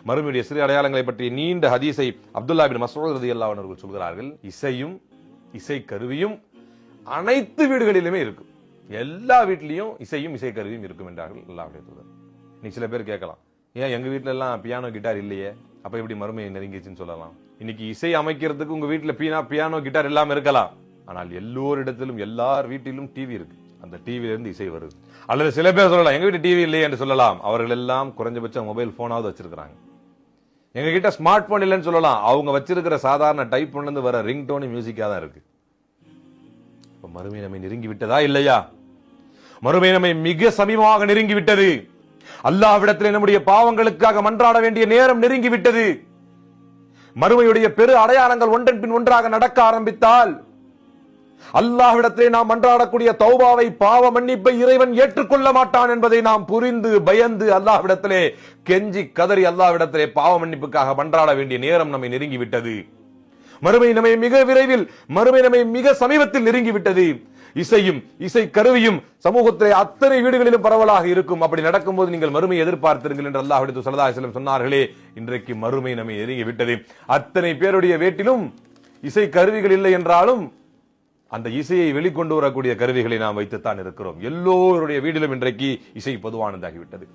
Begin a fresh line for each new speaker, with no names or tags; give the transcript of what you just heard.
மறுமையுடைய சிறு அடையாளங்களை பற்றி நீண்ட ஹதீஸை அப்துல்லா பின் மஸ்ஊத் ரலியல்லாஹு அன்ஹு அவர்கள் சொல்கிறார்கள். இசையும் இசை கருவியும் அனைத்து வீடுகளிலுமே இருக்கும். எல்லா வீட்லயும் இசையும் இசை கருவியும் இருக்கும் என்றார்கள் அல்லாஹ்வுடைய தூதர். நீ சில பேர் கேட்கலாம், ஏன் எங்க வீட்டுல எல்லாம் பியானோ கிட்டார் இல்லையே, அப்ப எப்படி மறுமையை நெருங்கிச்சுன்னு சொல்லலாம்? இன்னைக்கு இசை அமைக்கிறதுக்கு உங்க வீட்டுல பியானோ கிட்டார் இல்லாம இருக்கலாம், ஆனால் எல்லோரிடத்திலும் எல்லார் வீட்டிலும் டிவி இருக்கு. அந்த டிவில இருந்து இசை வருது. அல்லது சில பேர் சொல்லலாம், எங்க வீட்டு டிவி இல்லையே என்று சொல்லலாம். அவர்கள் எல்லாம் குறைஞ்சபட்சம் மொபைல் போனாவது வச்சிருக்காங்க. எங்க கிட்ட ஸ்மார்ட் போன் இல்லைன்னு சொல்லலாம். அவங்க வச்சிருக்கிற சாதாரண டைப் பண்ணி வர ரிங் டோன் மியூசிக்கா தான் இருக்கு. மறுமை நம்மை நெருங்கி விட்டதா இல்லையா? மறுமை நம்மை மிக சமீபமாக நெருங்கி விட்டது. அல்லாஹ்விடத்திலே நம்முடைய பாவங்களுக்காக மன்றாட வேண்டிய நேரம் நெருங்கி விட்டது. மறுமையுடைய பெரு அடையாளங்கள் ஒன்றன் பின் ஒன்றாக நடக்க ஆரம்பித்தால் அல்லாஹ்விடத்திலே நாம் மன்றாடக்கூடிய தௌபாவை, பாவ மன்னிப்பை இறைவன் ஏற்றுக்கொள்ள மாட்டான் என்பதை நாம் புரிந்து பயந்து அல்லாஹ்விடத்திலே கெஞ்சி கதறி அல்லாஹ்விடத்திலே பாவ மன்னிப்புக்காக மன்றாட வேண்டிய நேரம் நம்மை நெருங்கி விட்டது. மறுமை நம்மை மிக விரைவில், மறுமை நம்மை மிக சமீபத்தில் நெருங்கி விட்டது. இசையும் இசை கருவியும் சமூகத்திலே அத்தனை வீடுகளிலும் பரவலாக இருக்கும். அப்படி நடக்கும்போது நீங்கள் மறுமை எதிர்பார்த்திருங்கள் என்று அல்லாஹ்வுடைய தூதர் ஸல்லல்லாஹு அலைஹி வஸல்லம் சொன்னார்களே. இன்றைக்கு மறுமை நம்மை நெருங்கி விட்டது. அத்தனை பேருடைய வீட்டிலும் இசை கருவிகள் இல்லை என்றாலும் அந்த இசையை வெளிக்கொண்டு வரக்கூடிய கருவிகளை நாம் வைத்துத்தான் இருக்கிறோம். எல்லோருடைய வீட்டிலும் இன்றைக்கு இசை பொதுவானதாகிவிட்டது.